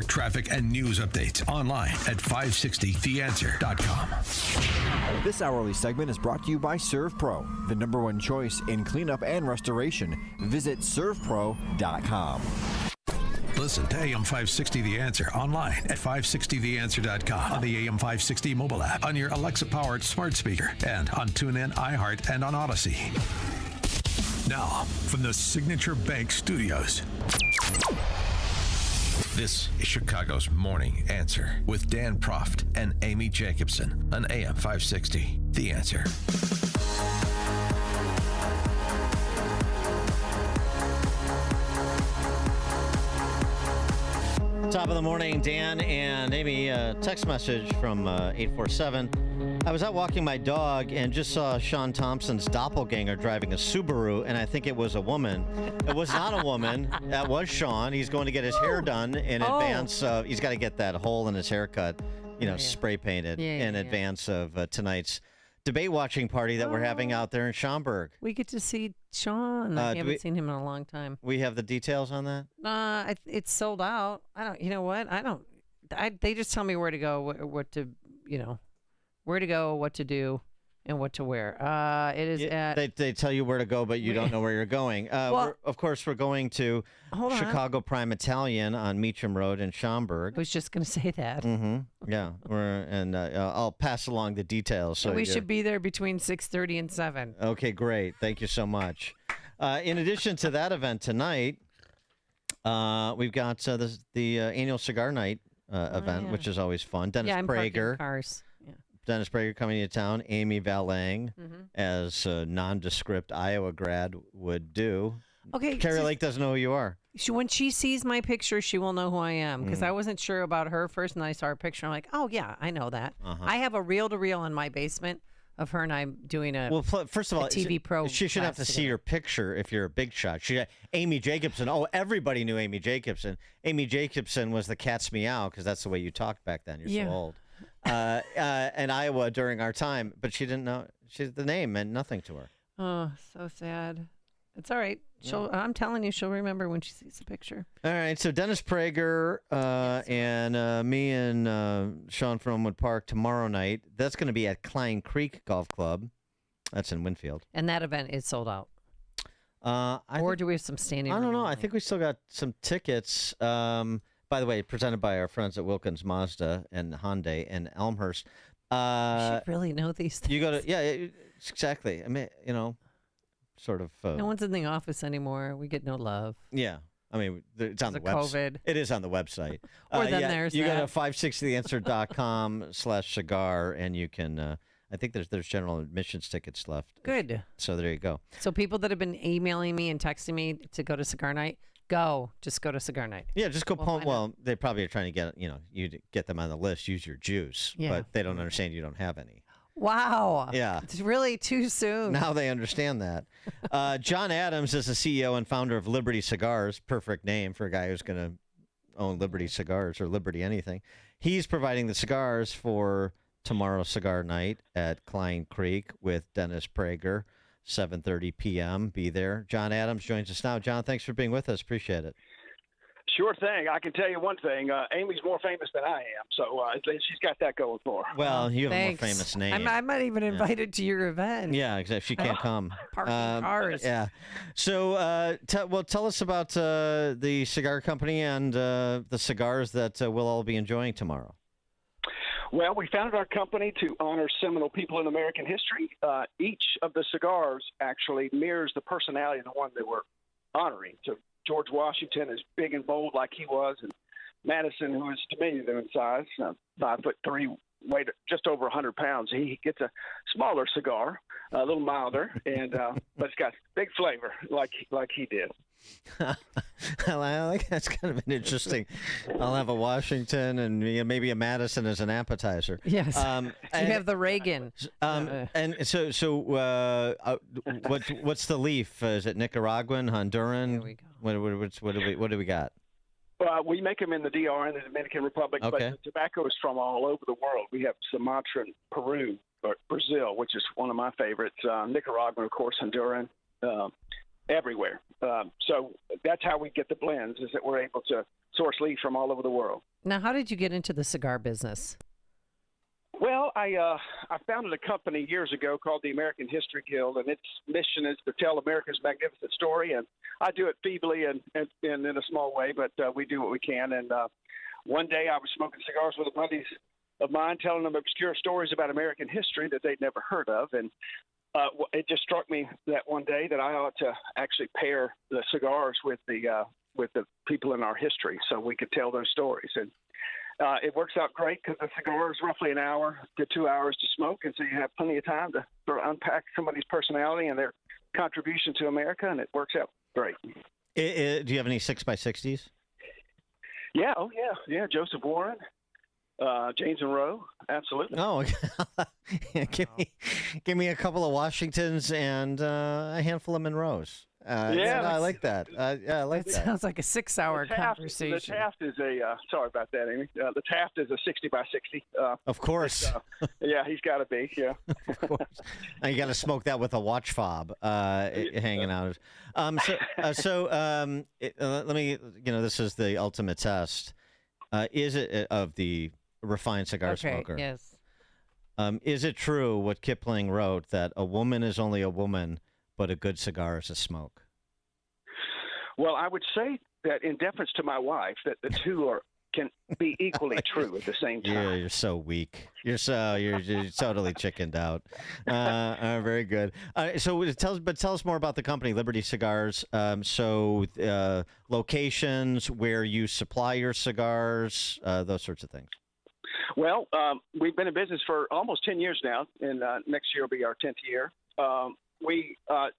Traffic and news updates online at 560theanswer.com. This hourly segment is brought to you by ServPro, the #1 choice in cleanup and restoration. Visit servpro.com. Listen to AM 560 The Answer online at 560theanswer.com, on the AM 560 mobile app, on your Alexa-powered smart speaker, and on TuneIn, iHeart, and on Odyssey. Now, from the Signature Bank Studios, this is Chicago's Morning Answer with Dan Proft and Amy Jacobson on AM 560 The Answer. Top of the morning, Dan and Amy. Text message from 847. I was out walking my dog and just saw Sean Thompson's doppelganger driving a Subaru, and I think it was a woman. It was not a woman. That was Sean. He's going to get his hair done in advance. He's got to get that hole in his haircut, spray painted in advance of tonight's debate watching party that we're having out there in Schaumburg. We get to see Sean. I haven't seen him in a long time. We have the details on that? It's sold out. You know what? They just tell me where to go, where to go, what to do, and what to wear. It is They tell you where to go, but you don't know where you're going. Of course, we're going to Chicago Prime Italian on Meacham Road in Schaumburg. I was just going to say that. Mm-hmm. Yeah, I'll pass along the details. So we should be there between 6:30 and 7. Okay, great. Thank you so much. In addition to that event tonight, we've got the annual Cigar Night event, which is always fun. Dennis Prager. Cars. Dennis Prager coming to town. Amy Valang, as a nondescript Iowa grad would do. Okay. Carrie Lake doesn't know who you are. When she sees my picture, she will know who I am, because I wasn't sure about her first, and I saw her picture. I'm like, oh, yeah, I know that. I have a reel-to-reel in my basement of her and I doing first of all, TV pro. She should have to see your picture if you're a big shot. Amy Jacobson. Oh, everybody knew Amy Jacobson. Amy Jacobson was the cat's meow, because that's the way you talked back then. You're so old. In Iowa during our time, but she didn't know. The name meant nothing to her. Oh, so sad. It's all right. I'm telling you, she'll remember when she sees the picture. All right. So Dennis Prager and me and Sean from Elmwood Park tomorrow night. That's going to be at Klein Creek Golf Club. That's in Winfield. And that event is sold out. Do we have some standing? I don't know. I think we still got some tickets. By the way, presented by our friends at Wilkins Mazda and Hyundai and Elmhurst. You should really know these things. You go to exactly. I mean, sort of. No one's in the office anymore. We get no love. Yeah. I mean, it's on the website. It is on the website. There's you go to 560theanswer.com/cigar, and you can. I think there's general admissions tickets left. Good. So there you go. So people that have been emailing me and texting me to go to Cigar Night, just go to Cigar Night. Yeah, just go. They probably are trying to get you to get them on the list. Use your juice, but they don't understand you don't have any. Wow. Yeah. It's really too soon. Now they understand that. John Adams is the CEO and founder of Liberty Cigars. Perfect name for a guy who's going to own Liberty Cigars or Liberty anything. He's providing the cigars for tomorrow's Cigar Night at Klein Creek with Dennis Prager, 7:30 p.m. Be there. John Adams joins us now. John, thanks for being with us. Appreciate it. Sure thing. I can tell you one thing. Amy's more famous than I am, so she's got that going for her. Well, you have a more famous name. I might even invite her to your event. Yeah, exactly. She can't come. Parking cars. Yeah. So, tell us about the cigar company and the cigars that we'll all be enjoying tomorrow. Well, we founded our company to honor seminal people in American history. Each of the cigars actually mirrors the personality of the one they were honoring. So George Washington is big and bold like he was, and Madison, who is diminutive in size, 5'3", weighed just over 100 pounds. He gets a smaller cigar, a little milder, and but it's got big flavor like he did. I like that's kind of an interesting. I'll have a Washington and maybe a Madison as an appetizer. Yes, you have the Reagan. And so what's the leaf? Is it Nicaraguan, Honduran? There we go. What do we got? We make them in the DR and the Dominican Republic, but the tobacco is from all over the world. We have Sumatra, Peru, or Brazil, which is one of my favorites. Nicaraguan, of course, Honduran. everywhere. So that's how we get the blends, is that we're able to source leaves from all over the world. Now, how did you get into the cigar business? Well, I founded a company years ago called the American History Guild, and its mission is to tell America's magnificent story. And I do it feebly and in a small way, but we do what we can. And one day I was smoking cigars with buddies of mine, telling them obscure stories about American history that they'd never heard of. And it just struck me that one day that I ought to actually pair the cigars with the people in our history so we could tell those stories. And it works out great because the cigar is roughly an hour to 2 hours to smoke, and so you have plenty of time to sort of unpack somebody's personality and their contribution to America, and it works out great. Do you have any 6x60s? Yeah, yeah. Joseph Warren, James Monroe, absolutely. Oh, give me a couple of Washingtons and a handful of Monroes. I like that. I like that. Sounds like a 6-hour conversation. The Taft is sorry about that, Amy. The Taft is a 60 by 60. Of course. Yeah, he's got to be. Yeah. Of course. And you got to smoke that with a watch fob hanging out. Let me. This is the ultimate test. Is it of the refined cigar smoker? Yes. Is it true what Kipling wrote that a woman is only a woman, but a good cigar is a smoke? Well, I would say that in deference to my wife, that the two can be equally true at the same time. Yeah, you're so weak. You're totally chickened out. Very good. So tell us more about the company, Liberty Cigars. Locations, where you supply your cigars, those sorts of things. Well, we've been in business for almost 10 years now, and next year will be our 10th year. We are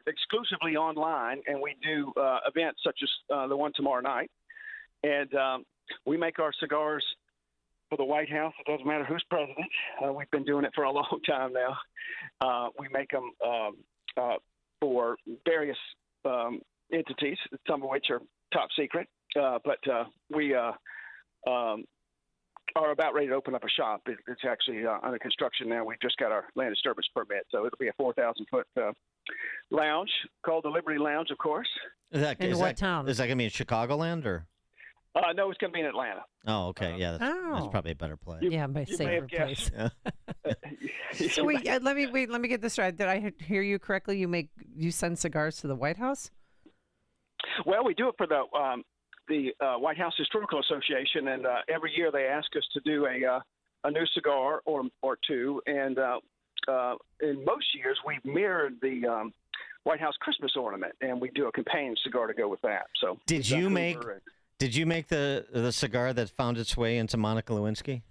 exclusively online, and we do events such as the one tomorrow night. And we make our cigars for the White House. It doesn't matter who's president. We've been doing it for a long time now. We make them for various entities, some of which are top secret. But we are about ready to open up a shop. It's actually under construction now. We've just got our land disturbance permit, so it'll be a 4,000-foot lounge called the Liberty Lounge, of course. In what town? Is that going to be in Chicagoland or? No, it's going to be in Atlanta. Oh, okay. Yeah, that's probably a better place. My safer place. Yeah. So let me get this right. Did I hear you correctly? You send cigars to the White House? Well, we do it for the White House Historical Association, and every year they ask us to do a new cigar or two. And in most years, we've mirrored the White House Christmas ornament, and we do a companion cigar to go with that. So Did you make the cigar that found its way into Monica Lewinsky?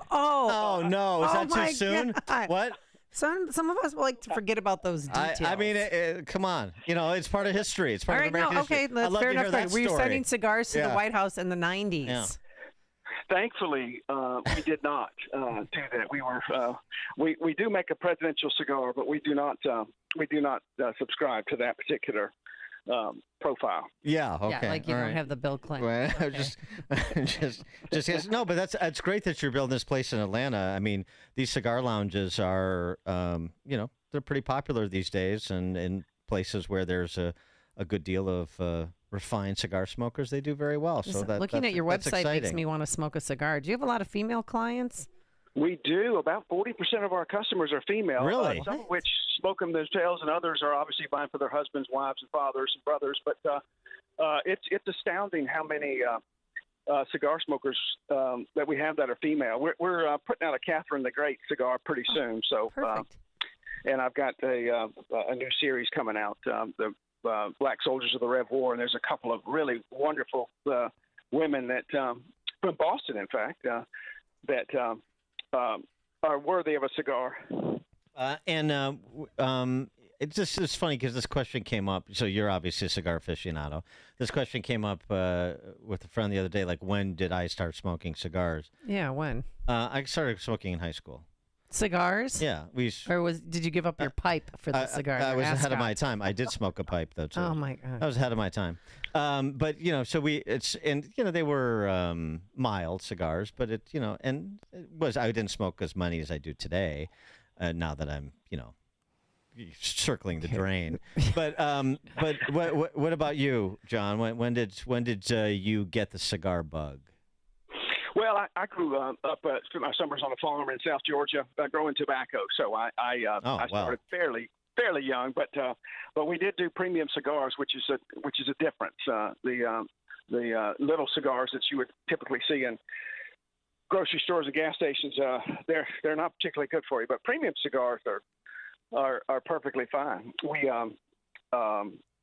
Oh no! Is that too soon? God. What? Some of us like to forget about those details. I mean, come on. It's part of history. It's part of American history. Okay, that's fair enough. Were you sending cigars to the White House in the 90s? Yeah. Thankfully, we did not do that. We were we do make a presidential cigar, but we do not subscribe to that particular profile. Yeah. Okay. Yeah, like you don't have the Bill Clinton. Right. Okay. just no, but that's great that you're building this place in Atlanta. I mean, these cigar lounges are, they're pretty popular these days, and in places where there's a good deal of refined cigar smokers, they do very well. So looking at your website exciting. makes me want to smoke a cigar. Do you have a lot of female clients? We do. About 40% of our customers are female. Really? Some of which smoke them themselves, and others are obviously buying for their husbands, wives, and fathers and brothers. But it's astounding how many cigar smokers that we have that are female. We're putting out a Catherine the Great cigar pretty soon. So, perfect. And I've got a new series coming out, the Black Soldiers of the Rev War, and there's a couple of really wonderful women that from Boston, in fact, that are worthy of a cigar. It's funny because this question came up. So you're obviously a cigar aficionado. This question came up with a friend the other day. Like, when did I start smoking cigars? Yeah, when? I started smoking in high school. Cigars? Yeah, did you give up your pipe for the cigar? I was ahead of my time. I did smoke a pipe though too. Oh my God! I was ahead of my time. But so they were mild cigars, but I didn't smoke as many as I do today. Now that I'm circling the drain. But what about you, John? When did you get the cigar bug? Well, I grew up, spent my summers on a farm in South Georgia, growing tobacco. So I started fairly young, but we did do premium cigars, which is a difference. The little cigars that you would typically see in grocery stores and gas stations, they're not particularly good for you. But premium cigars are perfectly fine. We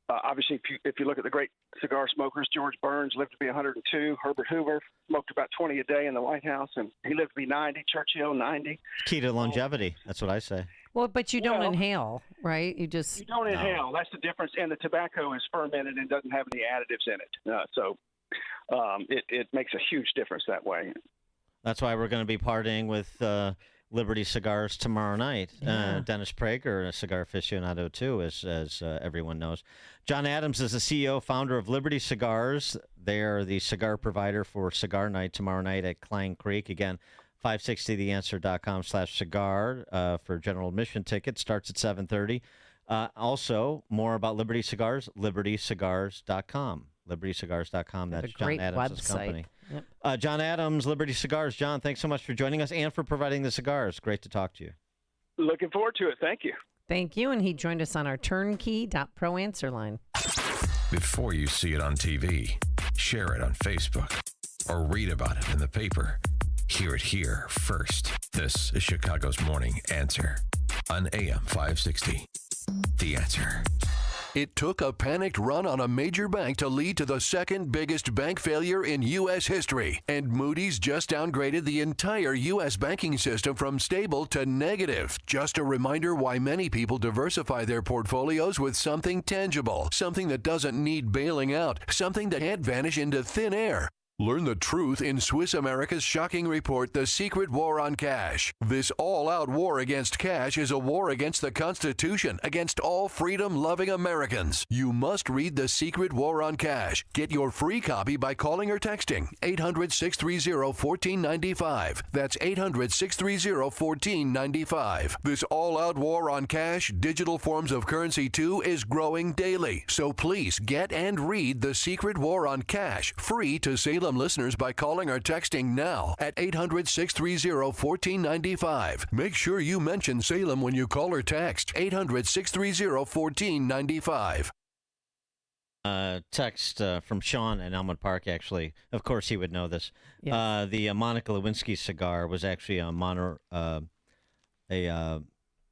obviously, if you look at the great cigar smokers, George Burns lived to be 102. Herbert Hoover smoked about 20 a day in the White House, and he lived to be 90. Churchill, 90. Key to longevity. That's what I say. Well, but you don't inhale, right? You don't inhale. That's the difference. And the tobacco is fermented and doesn't have any additives in it. So it makes a huge difference that way. That's why we're going to be partying with Liberty Cigars tomorrow night. Yeah. Dennis Prager, a cigar aficionado too, as everyone knows. John Adams is the CEO, founder of Liberty Cigars. They are the cigar provider for Cigar Night tomorrow night at Cline Creek. Again, 560theanswer.com/cigar for general admission tickets. Starts at 7:30. Also, more about Liberty Cigars, libertycigars.com. libertycigars.com. That's John Adams' website. company. Yep. John Adams, Liberty Cigars. John, thanks so much for joining us and for providing the cigars. Great to talk to you. Looking forward to it. Thank you. Thank you. And he joined us on our turnkey.pro answer line. Before you see it on TV, share it on Facebook, or read about it in the paper. Hear it here first. This is Chicago's Morning Answer on AM 560. The Answer. It took a panicked run on a major bank to lead to the second biggest bank failure in U.S. history. And Moody's just downgraded the entire U.S. banking system from stable to negative. Just a reminder why many people diversify their portfolios with something tangible, something that doesn't need bailing out, something that can't vanish into thin air. Learn the truth in Swiss America's shocking report, The Secret War on Cash. This all-out war against cash is a war against the Constitution, against all freedom-loving Americans. You must read The Secret War on Cash. Get your free copy by calling or texting 800-630-1495. That's 800-630-1495. This all-out war on cash, digital forms of currency too, is growing daily. So please get and read The Secret War on Cash, free to Salem listeners by calling or texting now at 800-630-1495. Make sure you mention Salem when you call or text 800-630-1495. Text from Sean in Elmwood Park, actually. Of course, he would know this. Yes. The Monica Lewinsky cigar was actually a